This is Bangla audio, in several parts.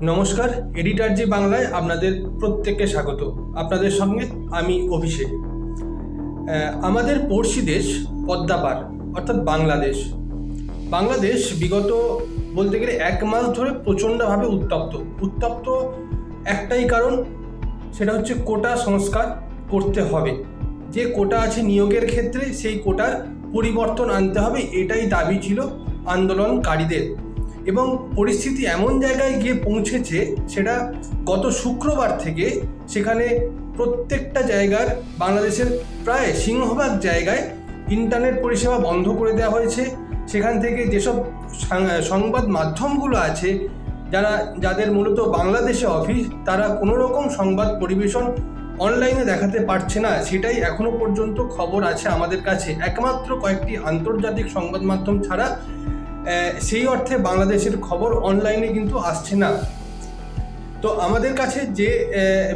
নমস্কার, এডিটারজি বাংলায় আপনাদের প্রত্যেককে স্বাগত। আপনাদের সঙ্গে আমি অভিষেক। আমাদের পড়শি দেশ পদ্মাপার অর্থাৎ বাংলাদেশ বিগত বলতে গেলে 1 মাস ধরে প্রচণ্ডভাবে উত্তপ্ত একটাই কারণ, সেটা হচ্ছে কোটা সংস্কার করতে হবে। যে কোটা আছে নিয়োগের ক্ষেত্রে সেই কোটার পরিবর্তন আনতে হবে, এটাই দাবি ছিল আন্দোলনকারীদের। এবং পরিস্থিতি এমন জায়গায় গিয়ে পৌঁছেছে, সেটা গত শুক্রবার থেকে সেখানে প্রত্যেকটা জায়গার বাংলাদেশের প্রায় সিংহভাগ জায়গায় ইন্টারনেট পরিষেবা বন্ধ করে দেওয়া হয়েছে। সেখান থেকে যেসব সংবাদ মাধ্যমগুলো আছে, যাদের মূলত বাংলাদেশে অফিস, তারা কোনো রকম সংবাদ পরিবেশন অনলাইনে দেখাতে পারছে না। সেটাই এখনো পর্যন্ত খবর আছে আমাদের কাছে। একমাত্র কয়েকটি আন্তর্জাতিক সংবাদ মাধ্যম ছাড়া সেই অর্থে বাংলাদেশের খবর অনলাইনে কিন্তু আসছে না। তো আমাদের কাছে যে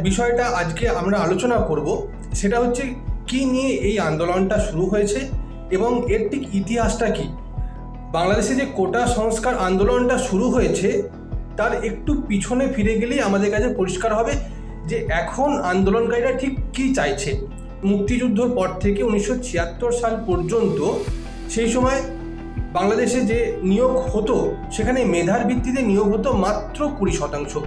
বিষয়টা আজকে আমরা আলোচনা করব, সেটা হচ্ছে কি নিয়ে এই আন্দোলনটা শুরু হয়েছে এবং এর ঠিক ইতিহাসটা কি। বাংলাদেশে যে কোটা সংস্কার আন্দোলনটা শুরু হয়েছে, তার একটু পিছনে ফিরে গেলেই আমাদের কাছে পরিষ্কার হবে যে এখন আন্দোলনকারীরা ঠিক কী চাইছে। মুক্তিযুদ্ধর পর থেকে 1976 সাল পর্যন্ত সেই সময় বাংলাদেশে যে নিয়োগ হতো, সেখানে মেধার ভিত্তিতে নিয়োগ হতো মাত্র 20%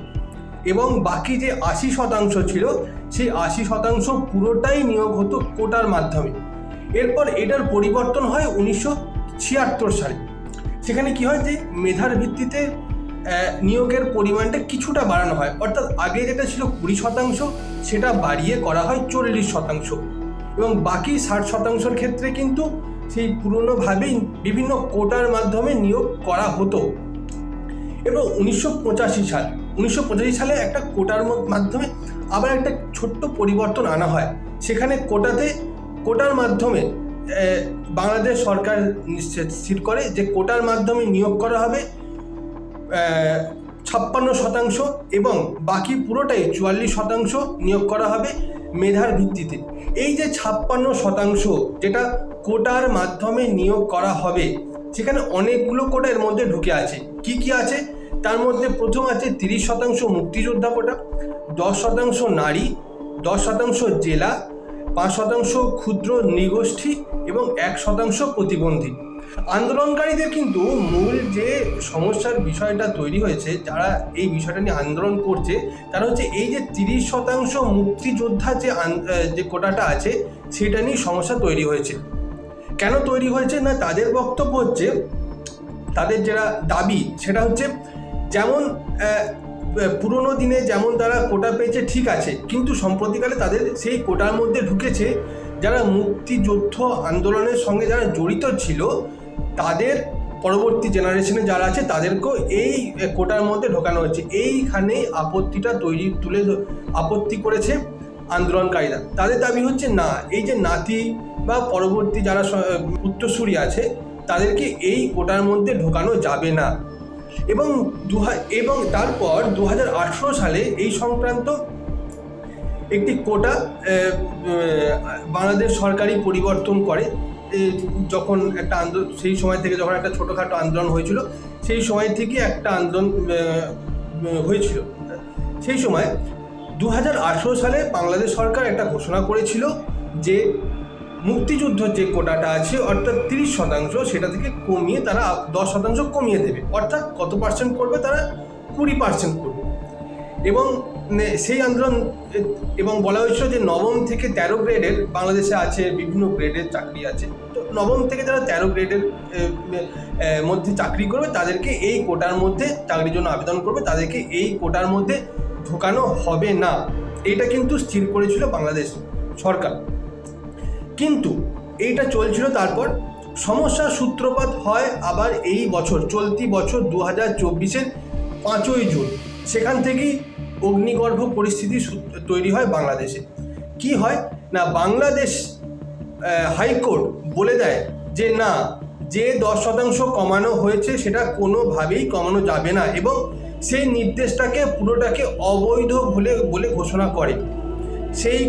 এবং বাকি যে 80% ছিল, সেই 80% পুরোটাই নিয়োগ হতো কোটার মাধ্যমে। এরপর এটার পরিবর্তন হয় 1976 সালে। সেখানে কি হয় যে মেধার ভিত্তিতে নিয়োগের পরিমাণটা কিছুটা বাড়ানো হয়, অর্থাৎ আগে যেটা ছিল 20% সেটা বাড়িয়ে করা হয় 40% এবং বাকি 60%-র ক্ষেত্রে কিন্তু সেই পুরনোভাবেই বিভিন্ন কোটার মাধ্যমে নিয়োগ করা হতো। এবং 1985 সালে একটা কোটার মাধ্যমে আবার একটা ছোট্ট পরিবর্তন আনা হয়। সেখানে কোটার মাধ্যমে বাংলাদেশ সরকার স্থির করে যে কোটার মাধ্যমে নিয়োগ করা হবে 56% এবং বাকি পুরোটাই 44% নিয়োগ করা হবে মেধার ভিত্তিতে। এই যে 56% যেটা কোটার মাধ্যমে নিয়োগ করা হবে, সেখানে অনেকগুলো কোটা এর মধ্যে ঢুকে আছে। কি কি আছে তার মধ্যে? প্রথম আছে 30% মুক্তিযোদ্ধা কোটা, 10% নারী, 10% জেলা, 5% ক্ষুদ্র নৃগোষ্ঠী এবং 1% প্রতিবন্ধী। আন্দোলনকারীদের কিন্তু মূল যে সমস্যার বিষয়টা তৈরি হয়েছে, যারা এই বিষয়টা নিয়ে আন্দোলন করছে, তারা হচ্ছে এই যে 30% মুক্তিযোদ্ধা যে কোটাটা আছে, সেটা নিয়ে সমস্যা তৈরি হয়েছে। কেন তৈরি হয়েছে না, তাদের বক্তব্য হচ্ছে, তাদের যেটা দাবি সেটা হচ্ছে, যেমন পুরোনো দিনে যেমন তারা কোটা পেয়েছে ঠিক আছে, কিন্তু সম্প্রতিকালে তাদের সেই কোটার মধ্যে ঢুকেছে যারা মুক্তিযুদ্ধ আন্দোলনের সঙ্গে যারা জড়িত ছিল, তাদের পরবর্তী জেনারেশনে যারা আছে তাদেরকেও এই কোটার মধ্যে ঢোকানো হয়েছে। এইখানেই আপত্তি করেছে আন্দোলনকারীরা। তাদের দাবি হচ্ছে না, এই যে নাতি বা পরবর্তী যারা উত্তরসূরি আছে, তাদেরকে এই কোটার মধ্যে ঢোকানো যাবে না। এবং তারপর 2018 সালে এই সংক্রান্ত একটি কোটা বাংলাদেশ সরকারই পরিবর্তন করে। যখন একটা সেই সময় থেকে যখন একটা ছোটোখাটো আন্দোলন হয়েছিল, সেই সময় থেকে একটা আন্দোলন হয়েছিল। সেই সময় 2018 সালে বাংলাদেশ সরকার একটা ঘোষণা করেছিল যে মুক্তিযুদ্ধের যে কোটাটা আছে অর্থাৎ 30%, সেটা থেকে কমিয়ে তারা 10% কমিয়ে দেবে। অর্থাৎ কত পার্সেন্ট করবে? তারা 20% করবে। এবং সেই আন্দোলন এবং বলা হয়েছিল যে 9ম থেকে 13 গ্রেডের বাংলাদেশে আছে, বিভিন্ন গ্রেডের চাকরি আছে, তো 9ম থেকে যারা 13 গ্রেডের মধ্যে চাকরি করবে, তাদেরকে এই কোটার মধ্যে চাকরির জন্য আবেদন করবে, তাদেরকে এই কোটার মধ্যে ঢোকানো হবে না। এটা কিন্তু স্থির করেছিল বাংলাদেশ সরকার। কিন্তু এইটা চলছিল, তারপর সমস্যার সূত্রপাত হয় আবার এই বছর, চলতি বছর 2024-এর 5ই জুন। সেখান থেকেই অগ্নিগর্ভ পরিস্থিতি তৈরি হয় বাংলাদেশে। কি হয় না, বাংলাদেশ হাইকোর্ট বলে দেয় যে না, যে 10% কমানো হয়েছে সেটা কোনোভাবেই কমানো যাবে না এবং সেই নির্দেশটাকে পুরোটাকে অবৈধ বলে ঘোষণা করে। সেই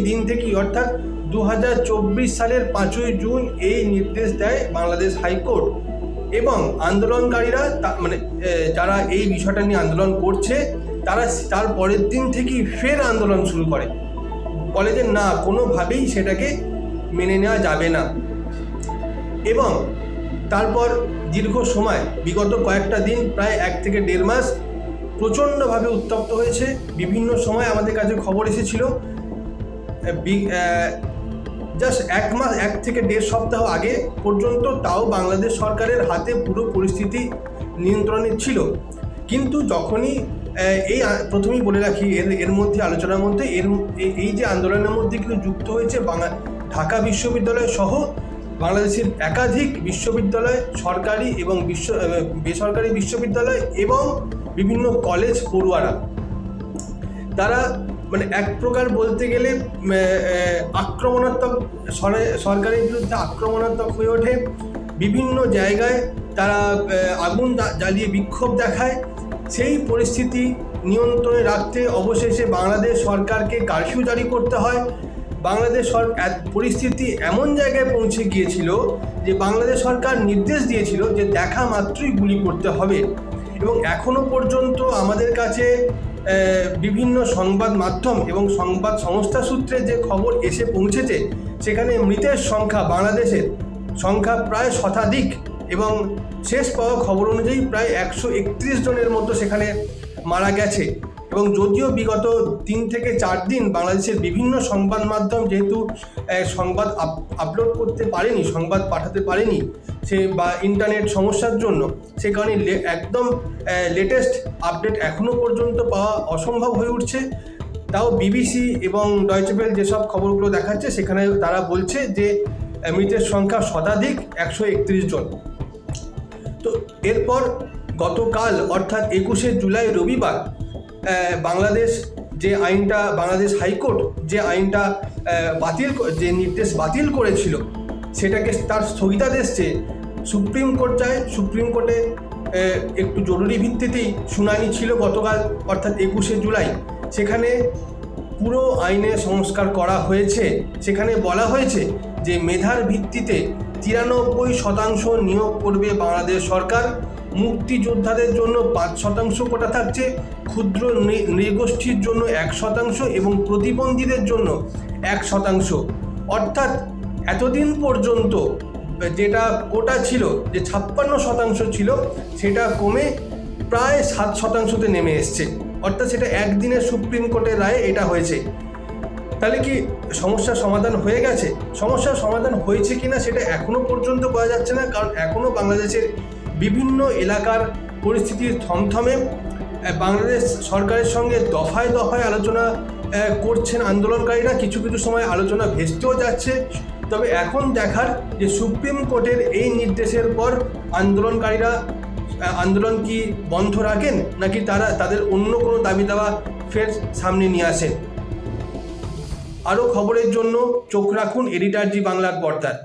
দিন থেকেই অর্থাৎ 2024 সালের 5ই জুন এই নির্দেশ দেয় বাংলাদেশ হাইকোর্ট এবং আন্দোলনকারীরা মানে যারা এই বিষয়টা নিয়ে আন্দোলন করছে তারা তার পরের দিন থেকেই ফের আন্দোলন শুরু করে, বলে যে না, কোনোভাবেই সেটাকে মেনে নেওয়া যাবে না। এবং তারপর দীর্ঘ সময়, বিগত কয়েকটা দিন, প্রায় 1 থেকে 1.5 মাস প্রচণ্ডভাবে উত্তপ্ত হয়েছে। বিভিন্ন সময় আমাদের কাছে খবর এসেছিল জাস্ট 1 থেকে 1.5 সপ্তাহ আগে পর্যন্ত তাও বাংলাদেশ সরকারের হাতে পুরো পরিস্থিতি নিয়ন্ত্রণে ছিল। কিন্তু যখনই প্রথমেই বলে রাখি, এর মধ্যে আলোচনার মধ্যে এই যে আন্দোলনের মধ্যে কিন্তু যুক্ত হয়েছে ঢাকা বিশ্ববিদ্যালয় সহ বাংলাদেশের একাধিক বিশ্ববিদ্যালয়, সরকারি এবং বেসরকারি বিশ্ববিদ্যালয় এবং বিভিন্ন কলেজ পড়ুয়ারা। তারা মানে এক প্রকার বলতে গেলে আক্রমণাত্মক, সরকারের বিরুদ্ধে আক্রমণাত্মক হয়ে ওঠে। বিভিন্ন জায়গায় তারা আগুন জ্বালিয়ে বিক্ষোভ দেখায়। সেই পরিস্থিতি নিয়ন্ত্রণে রাখতে অবশেষে বাংলাদেশ সরকারকে কারফিউ জারি করতে হয়। বাংলাদেশ সরকার পরিস্থিতি এমন জায়গায় পৌঁছে গিয়েছিল যে বাংলাদেশ সরকার নির্দেশ দিয়েছিল যে দেখা মাত্রই গুলি করতে হবে। এবং এখনো পর্যন্ত আমাদের কাছে বিভিন্ন সংবাদ মাধ্যম এবং সংবাদ সংস্থা সূত্রে যে খবর এসে পৌঁছেছে, সেখানে মৃতের সংখ্যা, বাংলাদেশের সংখ্যা প্রায় শতাধিক, এবং শেষ পাওয়া খবর অনুযায়ী প্রায় 131 জনের মতো সেখানে মারা গেছে। এবং যদিও বিগত 3 থেকে 4 দিন বাংলাদেশের বিভিন্ন সংবাদ মাধ্যম যেহেতু সংবাদ আপলোড করতে পারেনি, সংবাদ পাঠাতে পারেনি বা ইন্টারনেট সমস্যার জন্য, সে কারণে একদম লেটেস্ট আপডেট এখনও পর্যন্ত পাওয়া অসম্ভব হয়ে উঠছে। তাও বিবিসি এবং ডয়েচে ভেলে যেসব খবরগুলো দেখাচ্ছে, সেখানে তারা বলছে যে মৃতের সংখ্যা শতাধিক, 131 জন। তো এরপর গতকাল অর্থাৎ 21শে জুলাই রবিবার বাংলাদেশ হাইকোর্ট যে আইনটা যে নির্দেশ বাতিল করেছিল, সেটাকে তার স্থগিতাদেশ চেয়ে সুপ্রিম কোর্ট যায়। সুপ্রিম কোর্টে একটু জরুরি ভিত্তিতেই শুনানি ছিল গতকাল অর্থাৎ 21শে জুলাই। সেখানে পুরো আইনে সংস্কার করা হয়েছে। সেখানে বলা হয়েছে যে মেধার ভিত্তিতে 93% নিয়োগ করবে বাংলাদেশ সরকার। মুক্তিযোদ্ধাদের জন্য 5% কোটা থাকছে, ক্ষুদ্র নৃগোষ্ঠীর জন্য 1% এবং প্রতিবন্ধীদের জন্য 1%। অর্থাৎ এতদিন পর্যন্ত যেটা কোটা ছিল, যে 56% ছিল, সেটা কমে প্রায় 7%তে নেমে এসছে। অর্থাৎ সেটা একদিনের সুপ্রিম কোর্টের রায়ে এটা হয়েছে। তাহলে কি সমস্যার সমাধান হয়ে গেছে? সমস্যার সমাধান হয়েছে কিনা সেটা এখনও পর্যন্ত বোঝা যাচ্ছে না, কারণ এখনও বাংলাদেশের বিভিন্ন এলাকার পরিস্থিতি থমথমে। বাংলাদেশ সরকারের সঙ্গে দফায় দফায় আলোচনা করছেন আন্দোলনকারীরা, কিছু কিছু সময় আলোচনা ভেস্তেও যাচ্ছে। তবে এখন দেখার যে সুপ্রিম কোর্টের এই নির্দেশের পর আন্দোলনকারীরা আন্দোলন কি বন্ধ রাখেন, নাকি তাদের অন্য কোনো দাবি দাওয়া ফের সামনে নিয়ে আসেন। আরও খবরের জন্য চোখ রাখুন এডিটর জি বাংলার পর্দায়।